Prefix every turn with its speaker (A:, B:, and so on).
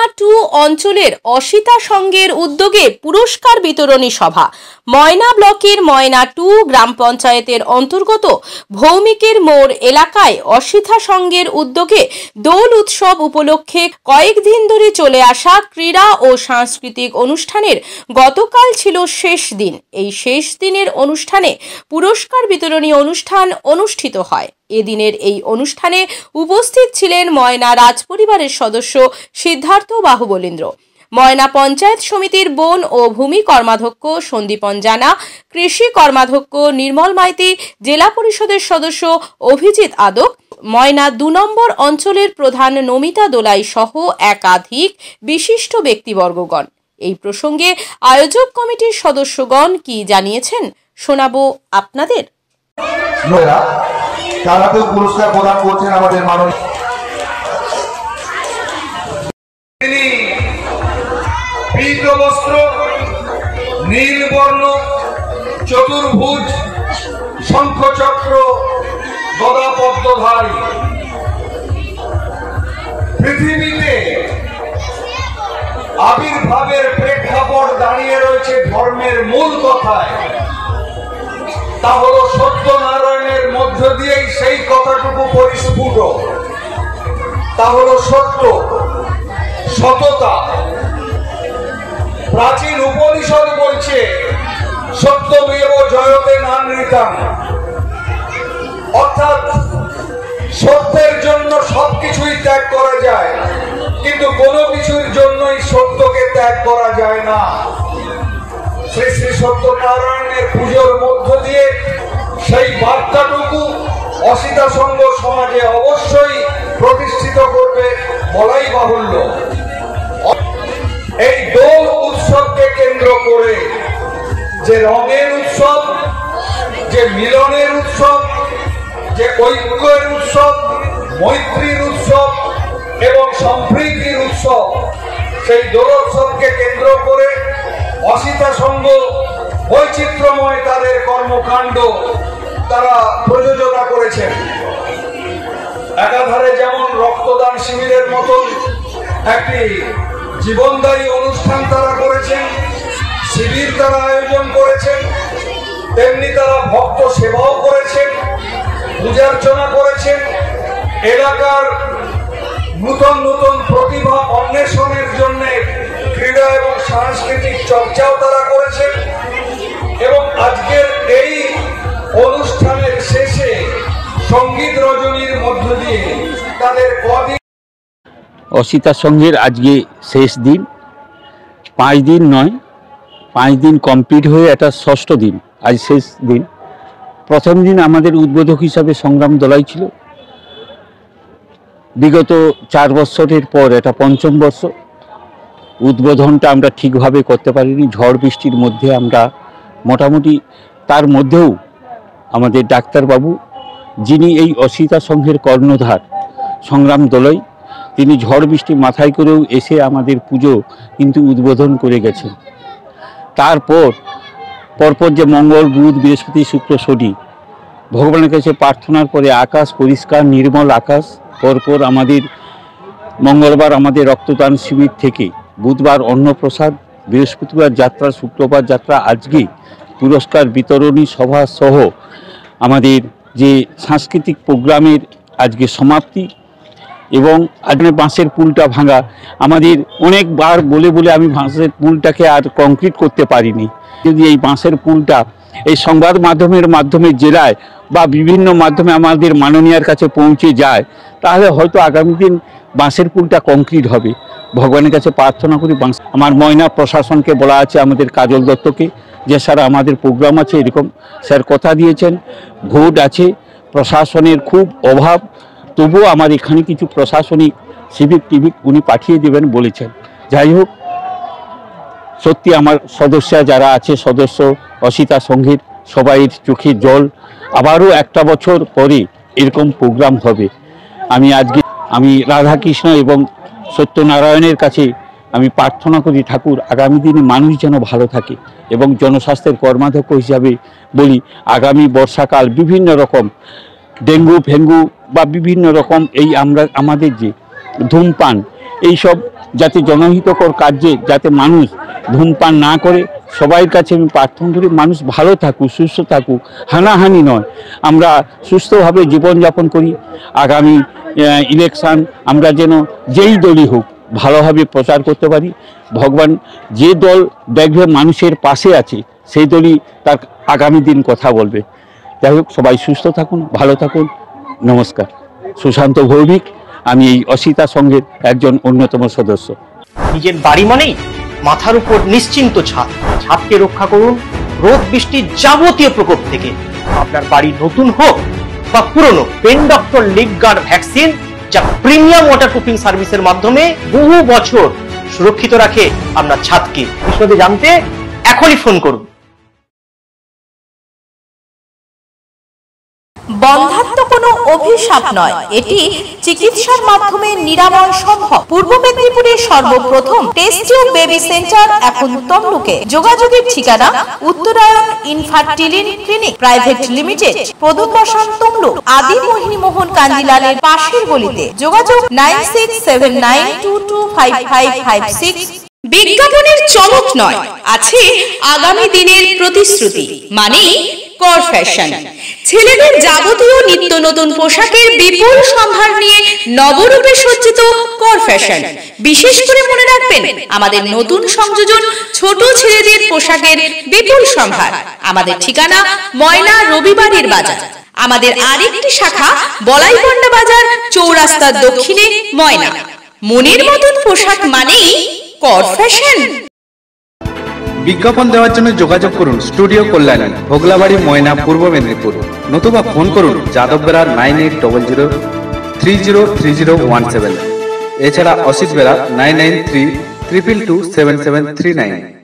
A: ময়না 2 অঞ্চলের অসিতা সংঘের উদ্যোগে পুরস্কার বিতরণী সভা। ময়না ব্লকের ময়না 2 গ্রাম পঞ্চায়েতের অন্তর্গত ভৌমিকের মোড় এলাকায় অসিতা সংঘের উদ্যোগে দোল উৎসব উপলক্ষে কয়েকদিন ধরে চলে আসা ক্রীড়া ও সাংস্কৃতিক অনুষ্ঠানের গতকাল ছিল শেষ দিন। এই শেষ দিনের অনুষ্ঠানে পুরস্কার বিতরণী অনুষ্ঠান অনুষ্ঠিত হয়। এদিনের এই অনুষ্ঠানে উপস্থিত ছিলেন ময়না রাজপরিবারের সদস্য সিদ্ধার্থ বাহুবলীন্দ্র, ময়না পঞ্চায়েত সমিতির বন ও ভূমি কর্মাধ্যক্ষ সন্দীপন জানা, কৃষি কর্মাধ্যক্ষ নির্মল মাইতি, জেলা পরিষদের সদস্য অভিজিৎ আদক, ময়না 2 নম্বর অঞ্চলের প্রধান নমিতা দোলাই সহ একাধিক বিশিষ্ট ব্যক্তিবর্গগণ। এই প্রসঙ্গে আয়োজক কমিটির সদস্যগণ কি জানিয়েছেন শোনাবো আপনাদের।
B: তারাতেও পুরস্কার প্রদান করছেন আমাদের মাননীয় পীত বস্ত্র, নীলবর্ণ, চতুর্ভুজ, শঙ্খচক্র, গদা পদ্মধারী। পৃথিবীতে আবির্ভাবের প্রেক্ষাপট দাঁড়িয়ে রয়েছে ধর্মের মূল কথায়, তা হলো সত্যনারায়ণের মধ্য দিয়েই সেই কথাটুকু পরিস্ফুট। তা হলো সত্য, সততা। প্রাচীন উপনিষদ বলছে সত্যমেব জয়তে নানৃতাম, অর্থাৎ সত্যের জন্য সবকিছুই ত্যাগ করা যায়, কিন্তু কোনো কিছুর জন্যই সত্যকে ত্যাগ করা যায় না। শ্রী শ্রী সত্যনারায়ণের পুজোর মধ্য দিয়ে সেই বার্তাটুকু অসিতা সংঘ সমাজে অবশ্যই প্রতিষ্ঠিত করবে বলাই বাহুল্য। এই দোল উৎসবকে কেন্দ্র করে যে রঙের উৎসব, যে মিলনের উৎসব, যে ঐক্যের উৎসব, মৈত্রীর উৎসব এবং সম্প্রীতির উৎসব, সেই দোল উৎসবকে কেন্দ্র করে অসিতা সংঘ বৈচিত্র্যময় তাদের কর্মকাণ্ড তারা প্রযোজনা করেছেন। একাধারে যেমন রক্তদান শিবিরের মতন একটি জীবনদায়ী অনুষ্ঠান তারা করেছেন, শিবির তারা আয়োজন করেছেন, তেমনি তারা ভক্ত সেবাও করেছেন, পূজার্চনা করেছেন, এলাকার নূতন নূতন প্রতিভা অন্বেষণের জন্য ক্রীড়া এবং সাংস্কৃতিক চর্চাও তারা করেছেন। এবং আজকের এই অনুষ্ঠানের শেষে সঙ্গীত রজনীর মধ্য দিয়ে তাদের
C: অসিতা সংঘের আজকে শেষ দিন। 5 দিন নয়, 5 দিন কমপ্লিট হয়ে এটা 6ষ্ঠ দিন, আজ শেষ দিন। প্রথম দিন আমাদের উদ্বোধক হিসাবে সংগ্রাম দলাই ছিল। বিগত 4 বছরের পর এটা 5ম বর্ষ। উদ্বোধনটা আমরা ঠিকভাবে করতে পারিনি, ঝড় বৃষ্টির মধ্যে আমরা মোটামুটি। তার মধ্যেও আমাদের ডাক্তারবাবু, যিনি এই অসিতা সংঘের কর্ণধার সংগ্রাম দলাই, তিনি ঝড় বৃষ্টি মাথায় করেও এসে আমাদের পুজো কিন্তু উদ্বোধন করে গেছেন। তারপর পরপর যে মঙ্গল, বুধ, বৃহস্পতি, শুক্র, শনি ভগবানের কাছে প্রার্থনার পরে আকাশ পরিষ্কার নির্মল আকাশ। পরপর আমাদের মঙ্গলবার আমাদের রক্তদান শিবির থেকে, বুধবার অন্নপ্রসাদ, বৃহস্পতিবার যাত্রা, শুক্রবার যাত্রা, আজকে পুরস্কার বিতরণী সভা সহ আমাদের যে সাংস্কৃতিক প্রোগ্রামের আজকে সমাপ্তি। এবং আজকে বাঁশের পুলটা ভাঙা, আমাদের অনেকবার বলে বলে আমি বাঁশের পুলটাকে আর কংক্রিট করতে পারিনি। যদি এই বাঁশের পুলটা এই সংবাদ মাধ্যমে জেলায় বা বিভিন্ন মাধ্যমে আমাদের মাননীয়ার কাছে পৌঁছে যায়, তাহলে হয়তো আগামী দিন বাঁশের পুলটা কংক্রিট হবে। ভগবানের কাছে প্রার্থনা করি। আমার ময়না প্রশাসনকে বলা আছে, আমাদের কাজল দত্তকে, যে স্যার আমাদের প্রোগ্রাম আছে, এরকম স্যার কথা দিয়েছেন, ভোট আছে, প্রশাসনের খুব অভাব, তবুও আমার এখানে কিছু প্রশাসনিক সিভিক উনি পাঠিয়ে দেবেন বলেছেন। যাই হোক, সত্যি আমার যারা আছে সদস্য অসিতা সংঘের, সবাইয়ের চোখে জল। আবারও একটা বছর পরে এরকম প্রোগ্রাম হবে। আমি রাধাকৃষ্ণ এবং সত্যনারায়ণের কাছে আমি প্রার্থনা করি, ঠাকুর আগামী দিনে মানুষ যেন ভালো থাকে। এবং জনস্বাস্থ্যের কর্মাধ্যক্ষ হিসাবে বলি, আগামী বর্ষাকাল বিভিন্ন রকম ডেঙ্গু ফেঙ্গু বা বিভিন্ন রকম এই আমাদের যে ধূমপান, এইসব যাতে জনহিতকর কার্যে যাতে মানুষ ধূমপান না করে, সবাই কাছে আমি প্রার্থনা করি মানুষ ভালো থাকুক, সুস্থ থাকুক, হানাহানি নয়, আমরা সুস্থভাবে জীবনযাপন করি। আগামী ইলেকশন আমরা যেন যেই দলই হোক ভালোভাবে প্রচার করতে পারি। ভগবান যে দল দেখবে মানুষের পাশে আছে সেই দলই তার আগামী দিন কথা বলবে। যাই হোক, সবাই সুস্থ থাকুন, ভালো থাকুন। নমস্কার। সুশান্ত ভৌমিক, আমি এই অসিতা সংঘের একজন অন্যতম সদস্য।
D: নিজের বাড়ি মানেই মাথার উপর নিশ্চিন্ত ছাদ। ছাদকে রক্ষা করুন রোদ বৃষ্টির যাবতীয় প্রকোপ থেকে। আপনার বাড়ি নতুন হোক বা পুরনো, pen doctor leak guard vaccine, যা প্রিমিয়াম ওয়াটারপ্রুফিং সার্ভিসের মাধ্যমে বহু বছর সুরক্ষিত রাখে আপনার ছাদকে। বিশদে জানতে এখনই ফোন করুন।
A: বন্ধ্যাত্ব কোনো অভিশাপ নয়, এটি চিকিৎসার মাধ্যমে নিরাময় সম্ভব। পূর্ব মেদিনীপুরের সর্বপ্রথম টেস্ট টিউব বেবি সেন্টার এখন তমলুকে। যোগাযোগের ঠিকানা উত্তরায়ণ ইনফার্টিলিটি ক্লিনিক প্রাইভেট লিমিটেড, প্রদূত বসান তমলুক, আদি মোহিনী মোহন কাঞ্জিলালের পাশের গলিতে। যোগাযোগ 9679225556। বিজ্ঞাপনের চমক নয়, আছে আগামী দিনের প্রতিশ্রুতি, মানে কর ফ্যাশন। ছেলেদের যাবতীয় নিত্য নতুন পোশাকের বিপুল সম্ভার নিয়ে নবরূপে সজ্জিত কর ফ্যাশন। বিশেষ করে মনে রাখবেন, আমাদের নতুন সংযোজন ছোট ছেলেদের পোশাকের বিপুল সম্ভার। আমাদের ঠিকানা ময়না রবিবারের বাজার। আমাদের আরেকটি শাখা বলাইপন্ডা বাজার, চৌরাস্তার দক্ষিণে ময়না। মনের মতন পোশাক মানেই কর ফ্যাশন।
E: বিজ্ঞাপন দেওয়ার জন্য যোগাযোগ করুন স্টুডিও কল্যাণী, ভোগলাবাড়ি, ময়না, পূর্ব মেদিনীপুর। নতুবা ফোন করুন যাদব বেরা 9800303017। এছাড়া অসিত বেরা 9932227739।